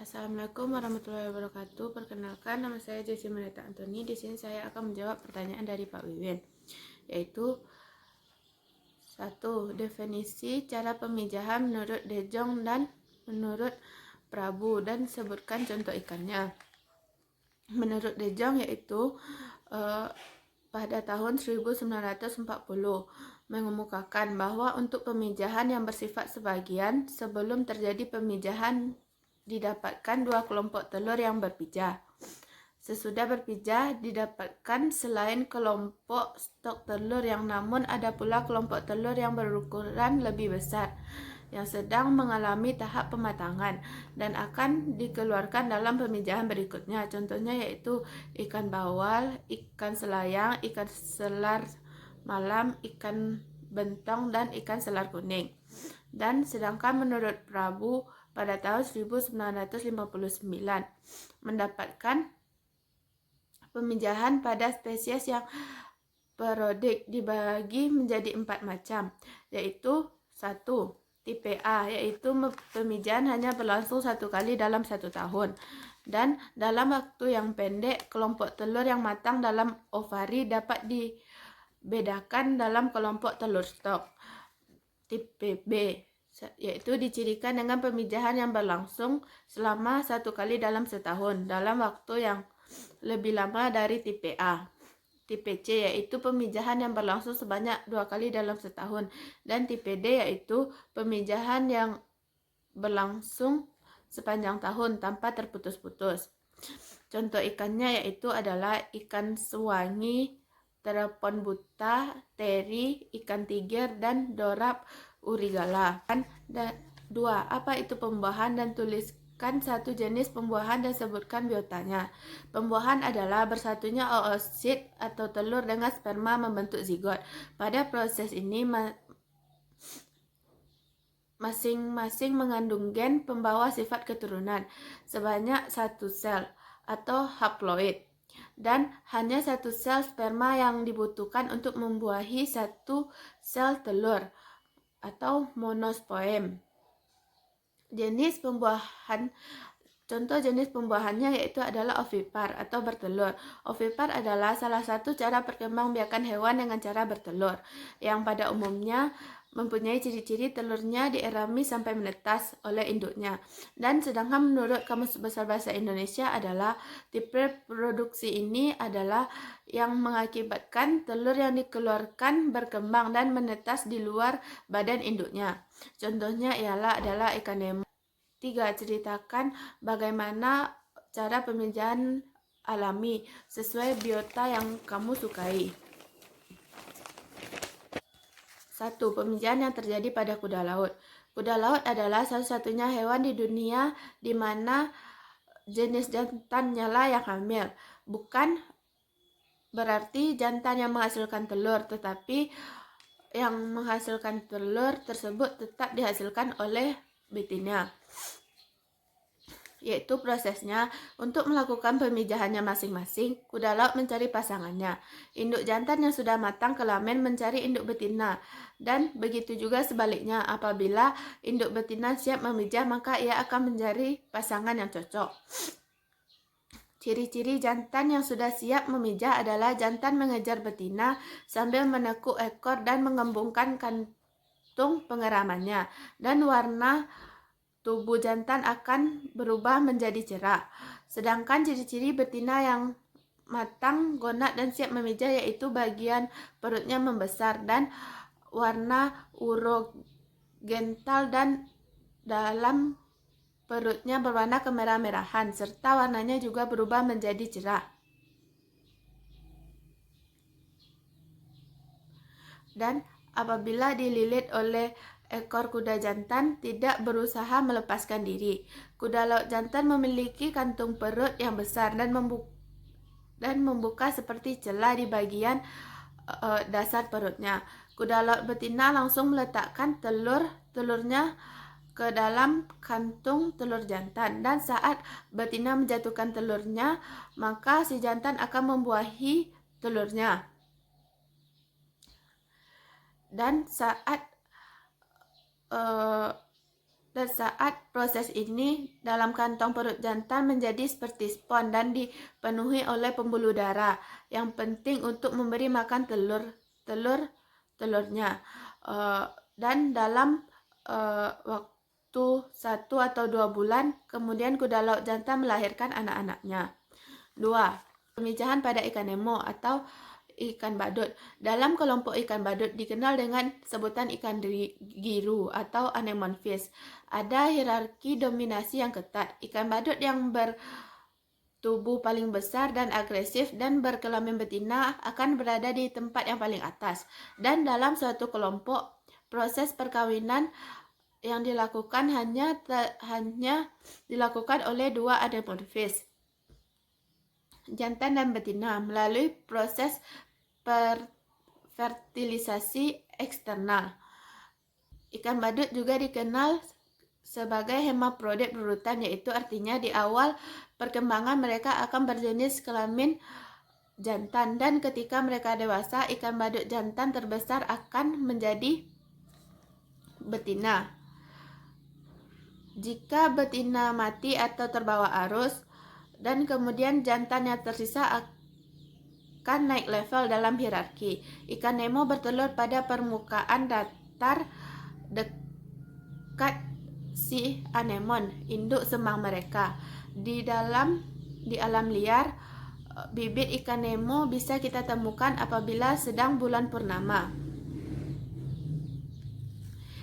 Assalamualaikum warahmatullahi wabarakatuh. Perkenalkan, nama saya Jessie Maneta Antoni. Di sini saya akan menjawab pertanyaan dari Pak Wiwin, yaitu 1. Definisi cara pemijahan menurut De Jong dan menurut Prabu, dan sebutkan contoh ikannya. Menurut De Jong yaitu pada tahun 1940 mengemukakan bahwa untuk pemijahan yang bersifat sebagian, sebelum terjadi pemijahan didapatkan dua kelompok telur yang berpijah. Sesudah berpijah didapatkan selain kelompok stok telur yang, namun ada pula kelompok telur yang berukuran lebih besar yang sedang mengalami tahap pematangan dan akan dikeluarkan dalam pemijahan berikutnya. Contohnya yaitu ikan bawal, ikan selayang, ikan selar malam, ikan bentong, dan ikan selar kuning. Dan sedangkan menurut Prabu pada tahun 1959 mendapatkan pemijahan pada spesies yang perodik dibagi menjadi 4 macam, yaitu 1. Tipe A, yaitu pemijahan hanya berlangsung 1 kali dalam 1 tahun dan dalam waktu yang pendek. Kelompok telur yang matang dalam ovari dapat dibedakan dalam kelompok telur stok. Tipe B, yaitu dicirikan dengan pemijahan yang berlangsung selama 1 kali dalam setahun dalam waktu yang lebih lama dari tipe A. Tipe C, yaitu pemijahan yang berlangsung sebanyak 2 kali dalam setahun, dan tipe D, yaitu pemijahan yang berlangsung sepanjang tahun tanpa terputus-putus. Contoh ikannya yaitu adalah ikan sewangi, telepon buta, teri, ikan tiger, dan dorap urigala. 2. Apa itu pembuahan, dan tuliskan satu jenis pembuahan dan sebutkan biotanya. Pembuahan adalah bersatunya oosit atau telur dengan sperma membentuk zigot. Pada proses ini masing-masing mengandung gen pembawa sifat keturunan sebanyak 1 sel atau haploid, dan hanya 1 sel sperma yang dibutuhkan untuk membuahi 1 sel telur atau monospoem. Jenis pembuahan. Contoh jenis pembuahannya yaitu adalah ovipar atau bertelur. Ovipar adalah salah satu cara perkembangbiakan hewan dengan cara bertelur, yang pada umumnya mempunyai ciri-ciri telurnya dierami sampai menetas oleh induknya. Dan sedangkan menurut Kamus Besar Bahasa Indonesia adalah tipe produksi ini adalah yang mengakibatkan telur yang dikeluarkan berkembang dan menetas di luar badan induknya. Contohnya adalah ikan nemo. 3. Ceritakan bagaimana cara pemijahan alami sesuai biota yang kamu sukai. 1. Pemijahan yang terjadi pada kuda laut. Kuda laut adalah satu-satunya hewan di dunia di mana jenis jantannya lah yang hamil. Bukan berarti jantan yang menghasilkan telur, tetapi yang menghasilkan telur tersebut tetap dihasilkan oleh betina. Yaitu prosesnya untuk melakukan pemijahannya masing-masing, kuda laut mencari pasangannya. Induk jantan yang sudah matang kelamin mencari induk betina, dan begitu juga sebaliknya. Apabila induk betina siap memijah, maka ia akan mencari pasangan yang cocok. Ciri-ciri jantan yang sudah siap memijah adalah jantan mengejar betina sambil menekuk ekor dan mengembungkan kantung pengeramannya, dan warna tubuh jantan akan berubah menjadi cerah. Sedangkan ciri-ciri betina yang matang, gonad, dan siap memijah yaitu bagian perutnya membesar dan warna urogental, dan dalam perutnya berwarna kemerah-merahan serta warnanya juga berubah menjadi cerah. Dan apabila dililit oleh ekor kuda jantan tidak berusaha melepaskan diri. Kuda laut jantan memiliki kantung perut yang besar dan membuka seperti celah di bagian dasar perutnya. Kuda laut betina langsung meletakkan telurnya ke dalam kantung telur jantan, dan saat betina menjatuhkan telurnya, maka si jantan akan membuahi telurnya. Dan saat Dan saat proses ini, dalam kantong perut jantan menjadi seperti spons dan dipenuhi oleh pembuluh darah yang penting untuk memberi makan telurnya. Dan dalam waktu 1 atau 2 bulan, kemudian kuda laut jantan melahirkan anak-anaknya. 2. Pemijahan pada ikan nemo atau ikan badut. Dalam kelompok ikan badut dikenal dengan sebutan ikan giru atau anemone fish. Ada hierarki dominasi yang ketat. Ikan badut yang bertubuh paling besar dan agresif dan berkelamin betina akan berada di tempat yang paling atas. Dan dalam suatu kelompok, proses perkawinan yang dilakukan hanya dilakukan oleh 2 anemone fish, jantan dan betina, melalui proses fertilisasi eksternal. Ikan badut juga dikenal sebagai hermaprodit berurutan, yaitu artinya di awal perkembangan mereka akan berjenis kelamin jantan, dan ketika mereka dewasa, ikan badut jantan terbesar akan menjadi betina. Jika betina mati atau terbawa arus, dan kemudian jantan yang tersisa akan naik level dalam hierarki. Ikan nemo bertelur pada permukaan datar dekat si anemon, induk semang mereka. Di alam liar, bibit ikan nemo bisa kita temukan apabila sedang bulan purnama.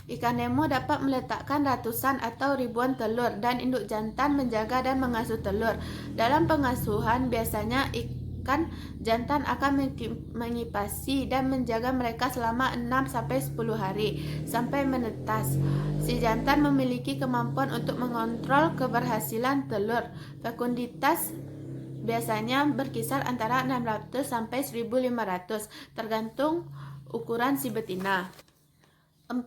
Ikan nemo dapat meletakkan ratusan atau ribuan telur, dan induk jantan menjaga dan mengasuh telur. Dalam pengasuhan, biasanya ikan jantan akan mengipasi dan menjaga mereka selama 6-10 hari sampai menetas. Si jantan memiliki kemampuan untuk mengontrol keberhasilan telur. Fekunditas biasanya berkisar antara 600 sampai 1500 tergantung ukuran si betina. 4.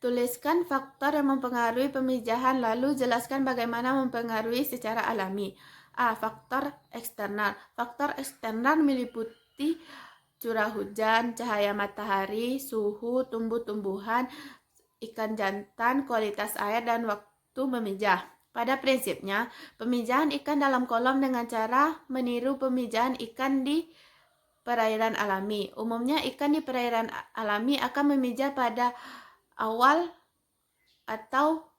Tuliskan faktor yang mempengaruhi pemijahan, lalu jelaskan bagaimana mempengaruhi secara alami. A. Faktor eksternal. Faktor eksternal meliputi curah hujan, cahaya matahari, suhu, tumbuh-tumbuhan, ikan jantan, kualitas air, dan waktu memijah. Pada prinsipnya, pemijahan ikan dalam kolam dengan cara meniru pemijahan ikan di perairan alami. Umumnya ikan di perairan alami akan memijah pada awal atau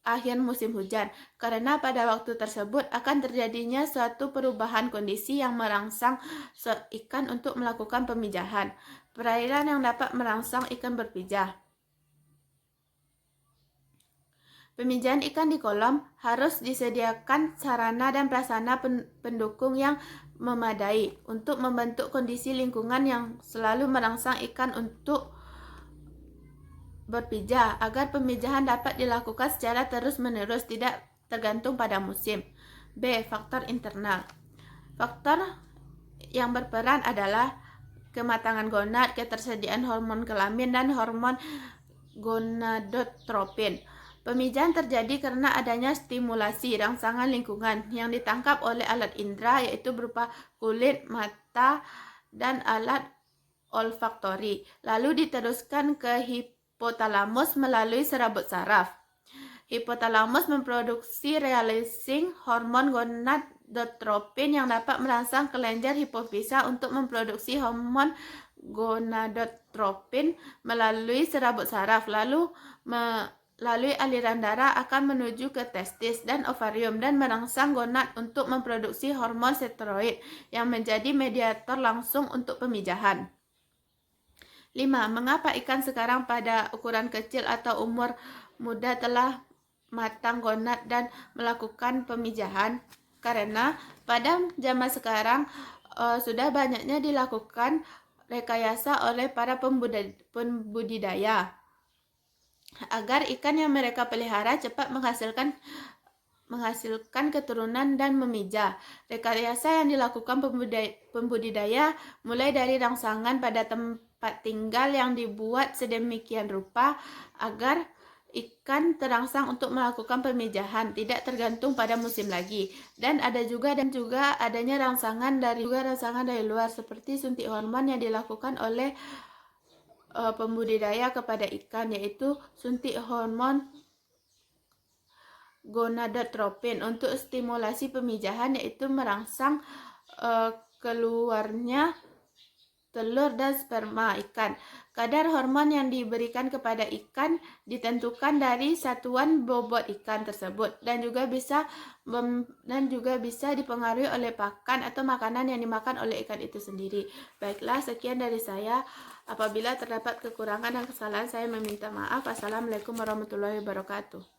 akhir musim hujan, karena pada waktu tersebut akan terjadinya suatu perubahan kondisi yang merangsang ikan untuk melakukan pemijahan. Perairan yang dapat merangsang ikan berpijah. Pemijahan ikan di kolam harus disediakan sarana dan prasarana pendukung yang memadai untuk membentuk kondisi lingkungan yang selalu merangsang ikan untuk berpijah, agar pemijahan dapat dilakukan secara terus-menerus, tidak tergantung pada musim. B. Faktor internal. Faktor yang berperan adalah kematangan gonad, ketersediaan hormon kelamin, dan hormon gonadotropin. Pemijahan terjadi karena adanya stimulasi rangsangan lingkungan yang ditangkap oleh alat indera, yaitu berupa kulit, mata, dan alat olfaktori, lalu diteruskan ke hipotalamus melalui serabut saraf. Hipotalamus memproduksi releasing hormon gonadotropin yang dapat merangsang kelenjar hipofisa untuk memproduksi hormon gonadotropin melalui serabut saraf, lalu melalui aliran darah akan menuju ke testis dan ovarium dan merangsang gonad untuk memproduksi hormon steroid yang menjadi mediator langsung untuk pemijahan. 5. Mengapa ikan sekarang pada ukuran kecil atau umur muda telah matang gonad dan melakukan pemijahan? Karena pada zaman sekarang sudah banyaknya dilakukan rekayasa oleh para pembudidaya agar ikan yang mereka pelihara cepat menghasilkan keturunan dan memijah. Rekayasa yang dilakukan pembudidaya mulai dari rangsangan pada tempat tinggal yang dibuat sedemikian rupa agar ikan terangsang untuk melakukan pemijahan, tidak tergantung pada musim lagi. Dan juga adanya rangsangan dari luar seperti suntik hormon yang dilakukan oleh pembudidaya kepada ikan, yaitu suntik hormon gonadotropin untuk stimulasi pemijahan, yaitu merangsang keluarnya telur dan sperma ikan. Kadar hormon yang diberikan kepada ikan ditentukan dari satuan bobot ikan tersebut dan juga bisa dipengaruhi oleh pakan atau makanan yang dimakan oleh ikan itu sendiri. Baiklah, sekian dari saya. Apabila terdapat kekurangan dan kesalahan, saya meminta maaf. Assalamualaikum warahmatullahi wabarakatuh.